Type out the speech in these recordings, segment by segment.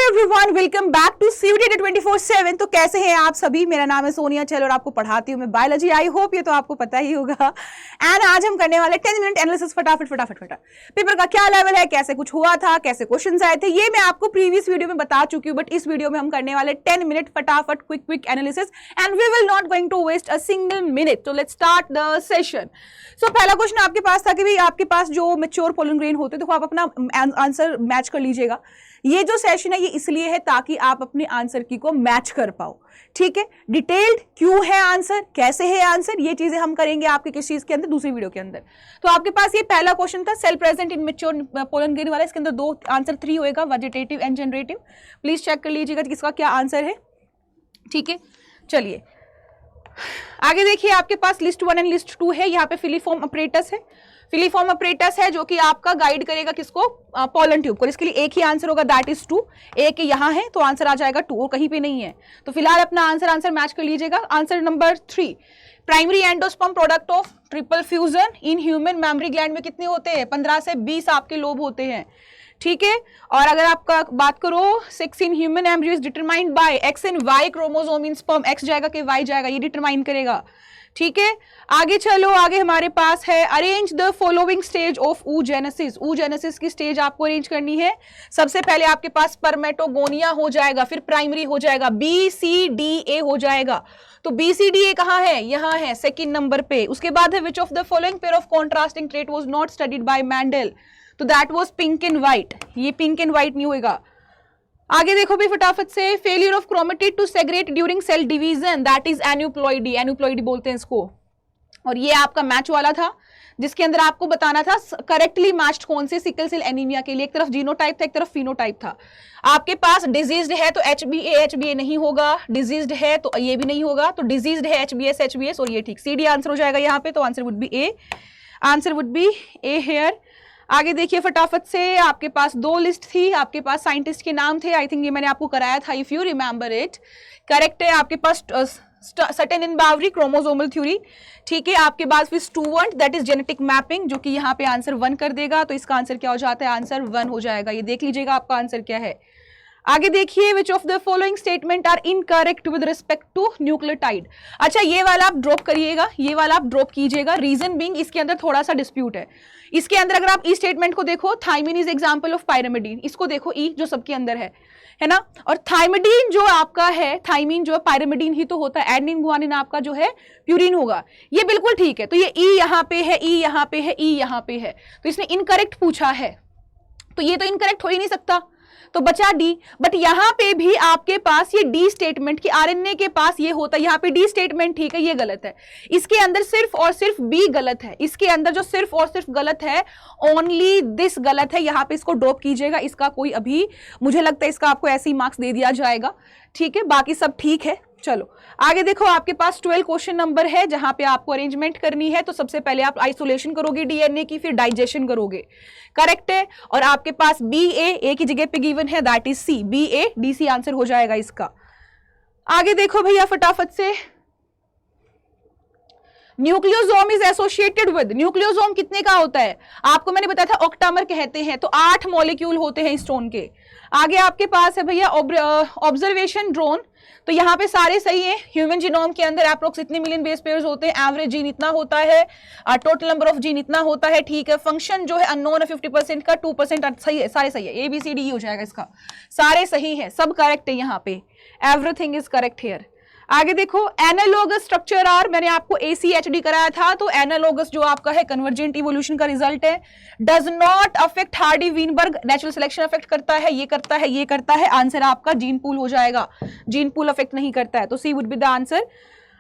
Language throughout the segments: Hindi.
Everyone, welcome back to CUT 24/7। तो कैसे हैं आप सभी? मेरा नाम है सोनिया चहल और आपको पढ़ाती हूँ मैं बायोलॉजी। आई होप ये तो आपको पता ही होगा। एंड आज हम करने वाले 10 मिनट एनालिसिस। फटाफट पेपर का क्या लेवल है, कैसे कुछ हुआ था, कैसे क्वेश्चंस आए थे, ये मैं आपको प्रीवियस वीडियो में बता चुकी हूँ। बट इस वीडियो में हम करने वाले 10 मिनट फटाफट quick analysis and we will not going to waste a single minute. तो let's start the session. So पहला क्वेश्चन आपके पास था कि भाई आपके पास जो मैच्योर पोलन ग्रेन होते हैं तो आप अपना आंसर मैच कर लीजिएगा। ये जो सेशन है ये इसलिए है ताकि आप अपने आंसर की को मैच कर पाओ। ठीक है, डिटेल्ड क्यों है आंसर, कैसे है आंसर, ये चीजें हम करेंगे आपके किस चीज के अंदर, दूसरी वीडियो के अंदर। तो आपके पास ये पहला क्वेश्चन था cell present in mature pollen grain वाला। इसके अंदर दो आंसर 3 होएगा, vegetative and generative. Please check कर लीजिएगा कि इसका क्या आंसर है। ठीक है, चलिए आगे देखिए। आपके पास लिस्ट 1 एंड लिस्ट 2 है। यहाँ पे फिलीफॉर्म अपरेटस है। फिलीफॉर्म अपरेटस है जो कि आपका गाइड करेगा किसको, पोलन ट्यूब को। इसके लिए एक ही आंसर होगा, दैट इज 2। एक यहाँ है तो आंसर आ जाएगा 2 और कहीं पे नहीं है। तो फिलहाल अपना आंसर मैच कर लीजिएगा। Answer number 3, primary endosperm product of triple fusion in human mammary gland में कितने होते हैं? 15 से 20 आपके लोब होते हैं। ठीक है, और अगर आपका बात करो 6 in human embryo is determined by X and Y chromosome in sperm. X जाएगा कि वाई जाएगा, ये डिटरमाइन करेगा। ठीक है, आगे चलो। आगे हमारे पास है arrange the following stage of oogenesis। oogenesis की स्टेज आपको अरेंज करनी है। सबसे पहले आपके पास स्पर्मेटोगोनिया हो जाएगा, फिर प्राइमरी हो जाएगा, BCDA हो जाएगा। तो BCDA कहाँ है? यहाँ है सेकंड नंबर पे। उसके बाद है which of the following pair of contrasting trait was not studied by Mendel. तो that was pink and white. ये पिंक एंड व्हाइट नहीं होएगा। आगे देखो भी फटाफट से, failure of chromatid to segregate during cell division, that is aneuploidy. Aneuploidy बोलते हैं इसको। और ये आपका मैच वाला था जिसके अंदर आपको बताना था करेक्टली मैच्ड कौन से सिकल सेल एनीमिया के लिए। एक तरफ जीनोटाइप था, एक तरफ फिनोटाइप था। आपके पास डिजीज्ड है तो HbA नहीं होगा, डिजीज्ड है तो ये भी नहीं होगा। तो डिजीज्ड है HbS और ये ठीक। CD आंसर हो जाएगा यहाँ पे। तो answer would be A। Answer would be A here. आगे देखिए फटाफट से। आपके पास 2 लिस्ट थी, आपके पास साइंटिस्ट के नाम थे। आई थिंक ये मैंने आपको कराया था, if you remember it. Correct है। आपके पास Sutton and Boveri chromosomal theory. ठीक है, आपके पास फिर Stuart that is genetic mapping, जो कि यहाँ पे आंसर 1 कर देगा। तो इसका आंसर क्या हो जाता है? आंसर 1 हो जाएगा। ये देख लीजिएगा आपका आंसर क्या है। आगे देखिए, which of the following statement are incorrect with respect to nucleotide. अच्छा, ये वाला आप ड्रॉप करिएगा, ये वाला आप ड्रॉप कीजिएगा। रीजन बीइंग इसके अंदर थोड़ा सा डिस्प्यूट है। इसके अंदर अगर आप ई स्टेटमेंट को देखो, thymine is example of pyrimidine. इसको देखो, ई जो सबके अंदर है ना। और थाइमिडीन जो आपका है, थाइमिन जो है पायरिमिडीन ही तो होता है। एडेनिन गुआनिन आपका जो है प्यूरिन होगा। ये बिल्कुल ठीक है। तो ये ई यहाँ पे है, ई यहाँ पे है, ई यहाँ पे है। तो इसने इनकरेक्ट पूछा है, तो ये तो इनकरेक्ट हो ही नहीं सकता, तो बचा डी। बट यहां पे भी आपके पास ये डी स्टेटमेंट की आरएनए के पास ये होता है। यहां पे डी स्टेटमेंट ठीक है, ये गलत है। इसके अंदर सिर्फ और सिर्फ बी गलत है। इसके अंदर जो सिर्फ और सिर्फ गलत है, ओनली दिस गलत है। यहां पे इसको ड्रॉप कीजिएगा। इसका कोई अभी मुझे लगता है इसका आपको ऐसे ही मार्क्स दे दिया जाएगा। ठीक है, बाकी सब ठीक है। चलो आगे देखो, आपके पास 12 क्वेश्चन नंबर है जहां पे आपको अरेंजमेंट करनी है। तो सबसे पहले आप आइसोलेशन करोगे डीएनए की, फिर डाइजेशन करोगे। करेक्ट है। और आपके पास BA की जगह पे गिवन है, that is C। BADC answer हो जाएगा इसका। आगे देखो भैया फटाफट से, nucleosome is associated with. Nucleosome कितने का होता है? आपको मैंने बताया था ऑक्टामर कहते हैं। तो 8 मॉलिक्यूल होते हैं स्टोन के। आगे आपके पास है भैया ऑब्जर्वेशन ड्रोन। तो यहाँ पे सारे सही है। ह्यूमन जीनोम के अंदर अप्रोक्स इतने मिलियन बेस पेयर्स होते हैं, एवरेज जीन इतना होता है, टोटल नंबर ऑफ जीन इतना होता है। ठीक है, फंक्शन जो है अननोन है 50% का, 2% सही है। सारे सही है, ABCD हो जाएगा इसका। सारे सही है, सब करेक्ट है यहाँ पे। Everything is correct here. आगे देखो, एनालॉगस स्ट्रक्चर आर, मैंने आपको ACHD कराया था। तो एनालॉगस जो आपका है कन्वर्जेंट इवोल्यूशन का रिजल्ट है। Does not affect Hardy Weinberg, natural selection affect करता है, ये करता है, ये करता है। आंसर आपका जीन पूल हो जाएगा। जीन पूल अफेक्ट नहीं करता है, तो C would be the answer.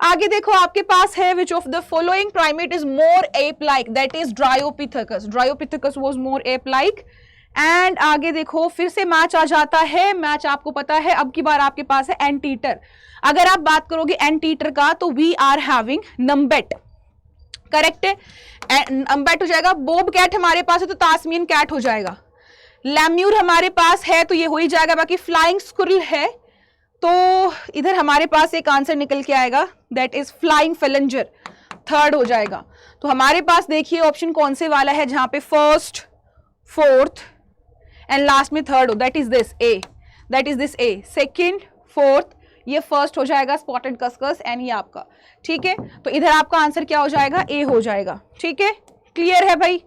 आगे देखो, आपके पास है which of the following primate is more ape like, that is Dryopithecus. Dryopithecus was more ape like. And आगे देखो, फिर से मैच आ जाता है। मैच आपको पता है, अब की बार आपके पास है एंटीटर। अगर आप बात करोगे एंटीटर का, तो we are having numbat. Correct है, नम्बेट हो जाएगा। बोब कैट हमारे पास है तो तास्मियन कैट हो जाएगा। लैम्यूर हमारे पास है तो ये हो ही जाएगा। बाकी फ्लाइंग स्क्विरल है तो इधर हमारे पास एक आंसर निकल के आएगा, दैट इज फ्लाइंग फेलेंजर। 3rd हो जाएगा। तो हमारे पास देखिए ऑप्शन कौन से वाला है जहां पे 1st, 4th एंड लास्ट में 3rd हो, that is this A। That is this A, second, fourth, ये फर्स्ट हो जाएगा स्पॉटेड कस्कस एंड ये आपका, ठीक है। तो इधर आपका आंसर क्या हो जाएगा, ए हो जाएगा, ठीक है। क्लियर है भाई,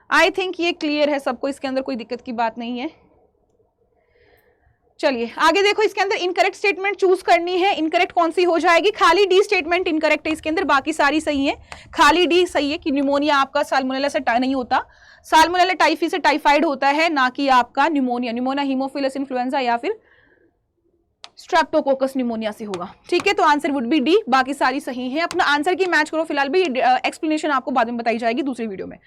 आई थिंक ये क्लियर है सबको, इसके अंदर कोई दिक्कत की बात नहीं है। चलिए आगे देखो, इसके अंदर इनकरेक्ट स्टेटमेंट चूज करनी है। इनकरेक्ट कौन सी हो जाएगी, खाली डी स्टेटमेंट इनकरेक्ट है इसके अंदर, बाकी सारी सही है। खाली डी सही है कि न्यूमोनिया आपका साल्मोनेला से नहीं होता, साल्मोनेला टाइफी से टाइफाइड होता है, ना कि आपका न्यूमोनिया। न्यूमोनिया हीमोफिलस इन्फ्लुएंजा या फिर स्ट्रेप्टोकोकस न्यूमोनिया से होगा, ठीक है। तो आंसर वुड बी डी, बाकी सारी सही है। अपना आंसर की मैच करो, फिलहाल भी एक्सप्लेनेशन आपको बाद में बताई जाएगी दूसरी वीडियो में।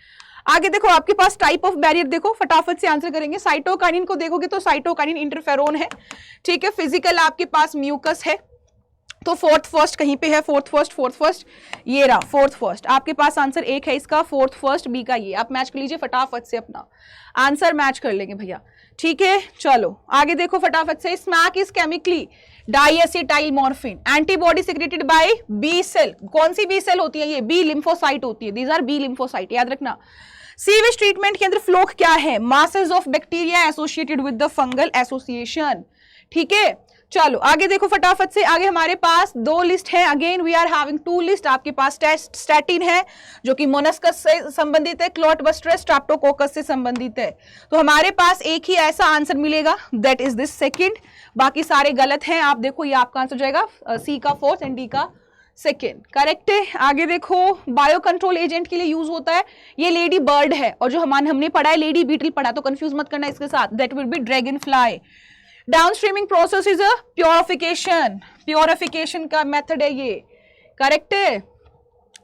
आगे देखो, आपके पास टाइप ऑफ बैरियर देखो, फटाफट से आंसर करेंगे। साइटोकाइनिन को देखोगे तो साइटोकाइनिन इंटरफेरोन है, ठीक है। फिजिकल आपके पास म्यूकस है, तो फोर्थ फर्स्ट कहीं पे है, फोर्थ फर्स्ट, ये रहा फोर्थ फर्स्ट। आपके पास आंसर एक है इसका, फोर्थ फर्स्ट बी का ये। आप मैच कर लीजिए फटाफट से, अपना आंसर मैच कर लेंगे भैया, ठीक है। चलो आगे देखो फटाफट से। Smack is chemically diacetyl morphine, antibody secreted by B cell. कौन सी बी सेल होती है ये, बी लिम्फोसाइट होती है, दीज आर बी लिम्फोसाइट, याद रखना। सीवेज ट्रीटमेंट के अंदर फ्लोक क्या है, masses of bacteria associated with the fungal association, ठीक है। चलो आगे देखो फटाफट से। आगे हमारे पास दो लिस्ट है, again we are having two list. आपके पास स्टैटिन है जो कि मोनस्कस से संबंधित है, क्लॉटबस्टर स्ट्रेप्टोकोकस से संबंधित है। तो हमारे पास एक ही ऐसा आंसर मिलेगा, दैट इज दिस सेकंड, बाकी सारे गलत हैं। आप देखो ये आपका आंसर जाएगा सी का फोर्थ एंड डी का सेकेंड, करेक्ट है। आगे देखो, बायो कंट्रोल एजेंट के लिए यूज होता है, ये लेडी बर्ड है, और जो हमने पढ़ा है लेडी बीटल पढ़ा, तो कंफ्यूज मत करना इसके साथ, that will be dragon fly. Downstreaming process is a purification, purification का मेथड है ये, करेक्ट है।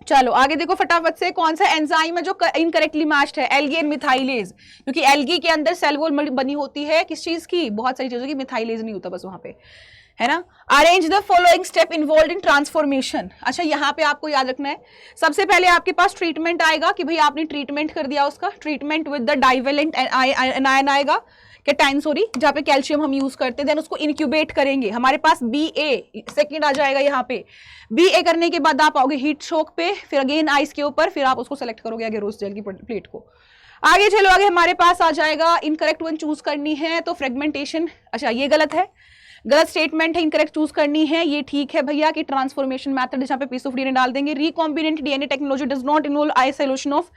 चलो आगे देखो फटाफट से, कौन सा एंजाइम है जो इनकरेक्टली मैच्ड है, एल्गी एंड मिथाइलेज, क्योंकि एल्गी के अंदर सेल वॉल बनी होती है किस चीज की, बहुत सारी चीजों की, मिथाइलेज नहीं होता बस वहां पे, है ना। Arrange the following step involve in transformation. अच्छा यहाँ पे आपको याद रखना है, सबसे पहले आपके पास ट्रीटमेंट आएगा कि भाई आपने ट्रीटमेंट कर दिया उसका, treatment with the divalent anion आएगा, कैटाइन सॉरी, जहाँ पे कैल्शियम हम यूज करते हैं, देन उसको इंक्यूबेट करेंगे। हमारे पास BA सेकंड आ जाएगा यहाँ पे। BA करने के बाद आप आओगे हीट शॉक पे, फिर अगेन आइस के ऊपर, फिर आप उसको सेलेक्ट करोगे आगे रोज जेल की प्लेट को। आगे चलो, आगे हमारे पास आ जाएगा इनकरेक्ट वन चूज करनी है, तो फ्रेगमेंटेशन, अच्छा ये गलत है, गलत स्टेटमेंट है, इनकरेक्ट चूज करनी है। ये ठीक है भैया कि ट्रांसफॉर्मेशन मेथड जहाँ पे पीस ऑफ डीएनए डाल देंगे। Recombinant DNA technology does not involve isolation of,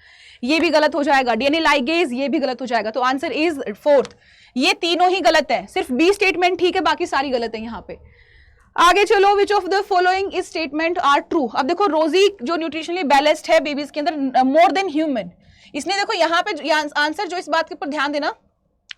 ये भी गलत हो जाएगा। डीएनए लाइगेज, ये भी गलत हो जाएगा। तो आंसर इज फोर्थ, ये तीनों ही गलत है, सिर्फ बी स्टेटमेंट ठीक है, बाकी सारी गलत है यहाँ पे। आगे चलो, which of the following is statement are true. अब देखो रोजी जो न्यूट्रिशनली बैलेंस्ड है बेबीज के अंदर, मोर देन ह्यूमन, इसने देखो यहाँ पे आंसर जो इस बात के ऊपर ध्यान देना,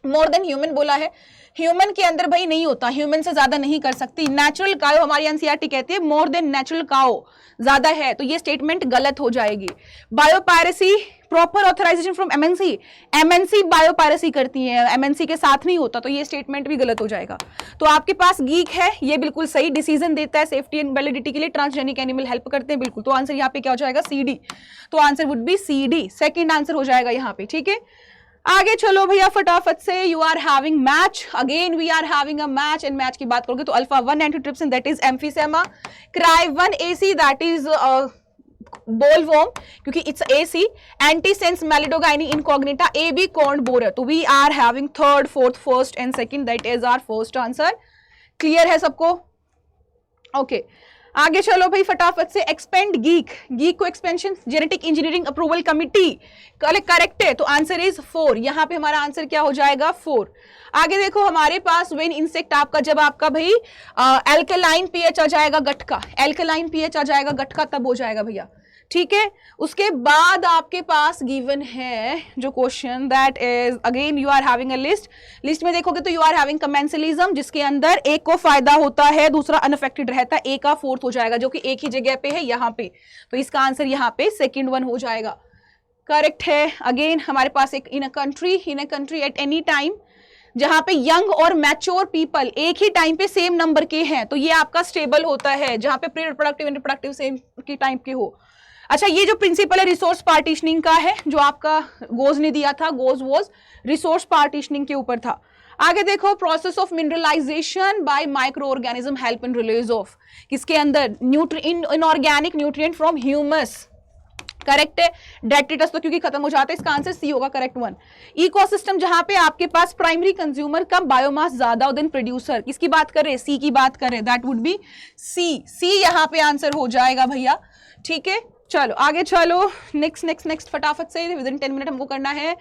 मोर देन ह्यूमन बोला है, ह्यूमन के अंदर भाई नहीं होता, ह्यूमन से ज्यादा नहीं कर सकती। नेचुरल काओ हमारी एनसीईआरटी कहती है मोर देन नेचुरल काओ ज्यादा है, तो ये स्टेटमेंट गलत हो जाएगी। Biopiracy, proper authorization from MNC biopiracy करती है, एमएनसी के साथ नहीं होता, तो ये स्टेटमेंट भी गलत हो जाएगा। तो आपके पास गीक है, ये बिल्कुल सही, डिसीजन देता है सेफ्टी एंड वैलिडिटी के लिए, ट्रांसजेनिक एनिमल हेल्प करते हैं, बिल्कुल। तो आंसर यहाँ पे क्या हो जाएगा, CD। तो answer would B CD, second answer हो जाएगा यहाँ पे, ठीक है। आगे चलो भैया फटाफट से, you are having match, again we are having a match, and match की बात करोगे तो alpha 1 antitrypsin that is emphysema, cry 1 AC that is bollworm क्योंकि it's AC, antisense Meloidogyne incognita, AB corn borer. तो we are having third, fourth, first and second, that is our first answer. Clear है सबको, ओके। आगे चलो भाई फटाफट से, एक्सपेंड गीक, गीक को expansion genetic engineering approval committee, correct है, तो आंसर इज 4। यहाँ पे हमारा आंसर क्या हो जाएगा, 4। आगे देखो हमारे पास वेन इंसेक्ट आपका, जब आपका भाई एल्कलाइन पीएच आ जाएगा गट का, एल्कलाइन पीएच आ जाएगा गट का, तब हो जाएगा भैया, ठीक है। उसके बाद आपके पास गिवन है जो question, that is again you are having a list में देखोगे तो यू आर हैविंग कमेंसलिज्म, जिसके अंदर एक को फायदा होता है, दूसरा अनअफेक्टेड रहता है, एक का फोर्थ हो जाएगा, जो कि एक ही जगह पे है यहाँ पे, तो इसका आंसर यहाँ पे सेकंड वन हो जाएगा, करेक्ट है। अगेन हमारे पास एक in a country at any time, जहां पे यंग और मैच्योर पीपल एक ही टाइम पे सेम नंबर के हैं, तो ये आपका स्टेबल होता है, जहां पे pre reproductive and reproductive same की टाइप के हो। अच्छा, ये जो प्रिंसिपल है रिसोर्स पार्टीशनिंग का है, जो आपका गोज ने दिया था, गोज वॉज रिसोर्स पार्टीशनिंग के ऊपर था। आगे देखो, process of mineralization by micro organism help in release of, किसके अंदर, inorganic nutrient from humus, correct है। डेट्रिटस तो क्योंकि खत्म हो जाता है, इसका आंसर सी होगा, करेक्ट वन। इकोसिस्टम जहां पे आपके पास प्राइमरी कंज्यूमर कम, बायोमास ज्यादा देन प्रोड्यूसर, किसकी बात कर रहे हैं, सी की बात कर रहे हैं, दैट वुड बी सी। सी यहाँ पे आंसर हो जाएगा भैया, ठीक है। चलो आगे चलो, नेक्स्ट फटाफट से, विद इन 10 मिनट हमको करना है।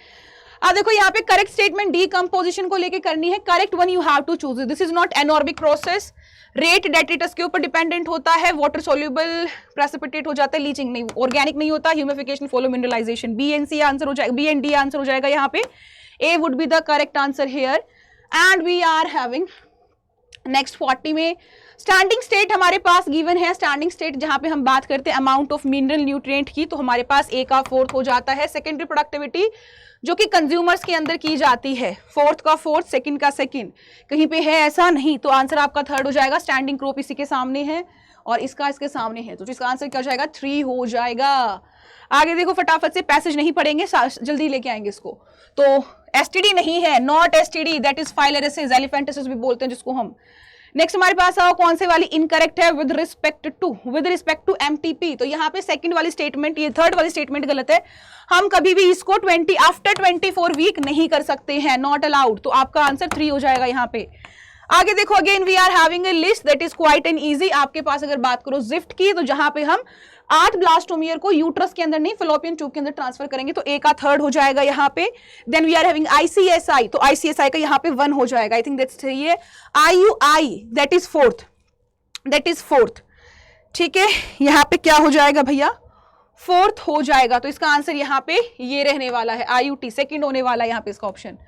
देखो यहाँ पे करेक्ट स्टेटमेंट डीकंपोजिशन को लेके करनी है, correct one you have to choose. This is not anaerobic process, rate detritus के ऊपर डिपेंडेंट होता है, वाटर सोल्यूबल प्रेसिपिटेट हो जाता है, लीचिंग नहीं, ऑर्गेनिक नहीं होता, humification follow mineralization. B and C answer हो जाएगा, बी एंड डी आंसर हो जाएगा यहाँ पे, A would be the correct answer here. And we are having next 40 में स्टैंडिंग स्टेट हमारे पास गिवन है। स्टैंडिंग स्टेट जहां पे हम बात करते हैं अमाउंट ऑफ मिनरल न्यूट्रिएंट की, तो हमारे पास ए का फोर्थ हो जाता है। सेकेंडरी प्रोडक्टिविटी जो कि कंज्यूमर्स के अंदर की जाती है, फोर्थ का फोर्थ, सेकंड का सेकंड, कहीं पे है ऐसा नहीं, तो आंसर आपका थर्ड हो जाएगा। स्टैंडिंग क्रॉप इसी के सामने है और इसका इसके सामने है, तो इसका आंसर क्या हो जाएगा, 3 हो जाएगा। आगे देखो फटाफट से, पैसेज नहीं पढ़ेंगे, जल्दी लेके आएंगे इसको। तो एसटीडी नहीं है, not STD, that is filariasis, elephantiasis भी बोलते हैं जिसको हम। नेक्स्ट हमारे पास आओ, कौन से वाली इनकरेक्ट है, विद रिस्पेक्ट टू एमटीपी। तो यहाँ पे सेकंड वाली स्टेटमेंट, ये थर्ड वाली स्टेटमेंट गलत है। हम कभी भी इसको 20 आफ्टर 24 वीक नहीं कर सकते हैं, नॉट अलाउड, तो आपका आंसर 3 हो जाएगा यहाँ पे। आगे देखो, again we are having a list that is quite and easy. आपके पास अगर बात करो जिफ्ट की, तो जहां पे हम 8 ब्लास्टोमियर को यूट्रस के अंदर नहीं, फलोपियन ट्यूब के अंदर ट्रांसफर करेंगे, तो ए का थर्ड हो जाएगा यहाँ पे। Then we are having ICSI, तो आईसीएसआई का यहाँ पे 1 हो जाएगा, आई थिंक दैट्स सही है। आईयूआई दैट इज फोर्थ, ठीक है। यहाँ पे क्या हो जाएगा भैया, फोर्थ हो जाएगा, तो इसका आंसर यहाँ पे ये रहने वाला है, आईयूटी सेकंड होने वाला है यहाँ पे इसका ऑप्शन,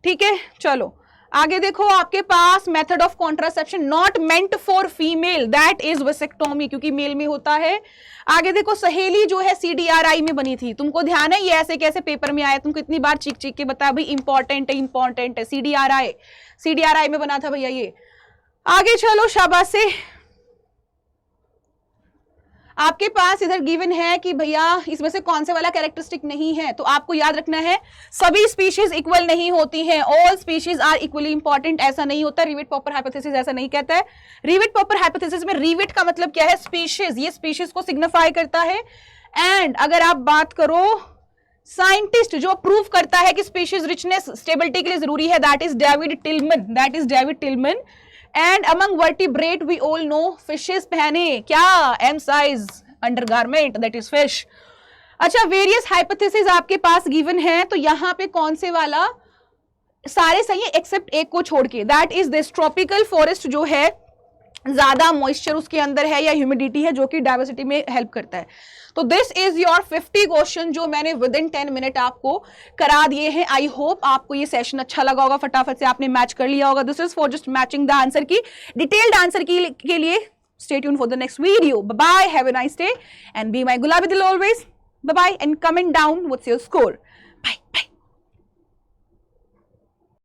ठीक है। चलो आगे देखो, आपके पास method of contraception not meant for female, that is vasectomy, क्योंकि मेल में होता है। आगे देखो, सहेली जो है सीडीआरआई में बनी थी, तुमको ध्यान है ये ऐसे कैसे पेपर में आया, तुमको इतनी बार चीख के बताया भाई इंपॉर्टेंट है, सीडीआरआई में बना था भैया ये। आगे चलो, शाबाश से। आपके पास इधर गिवन है कि भैया इसमें से कौन से वाला कैरेक्टरिस्टिक नहीं है, तो आपको याद रखना है सभी स्पीशीज इक्वल नहीं होती हैं, all species are equally important, ऐसा नहीं होता। रिविट पॉपर हाइपोथेसिस ऐसा नहीं कहता है। रिविट पॉपर हाइपोथेसिस में रिविट का मतलब क्या है, स्पीशीज, ये स्पीशीज को सिग्निफाई करता है। एंड अगर आप बात करो साइंटिस्ट जो प्रूव करता है कि स्पीशीज रिचनेस स्टेबिलिटी के लिए जरूरी है, that is David Tilman. And among vertebrate we all know fishes पहने क्या, M size undergarment, that is fish. अच्छा, वेरियस हाइपोथेसिस आपके पास गिवन है, तो यहां पे कौन से वाला, सारे सही है एक्सेप्ट एक को छोड़ के, that is this tropical forest जो है ज्यादा मॉइस्चर उसके अंदर है या ह्यूमिडिटी है, जो कि डाइवर्सिटी में हेल्प करता है। तो दिस इज योर 50 क्वेश्चन जो मैंने विद इन 10 मिनट आपको करा दिए हैं। आई होप आपको ये सेशन अच्छा लगा होगा, फटाफट से आपने मैच कर लिया होगा। This is for just matching the answer key, detailed answer के लिए stay tune for the next video. Bye bye, have a nice day and be my गुलाबी दिल always. Bye bye and comment down what's your score.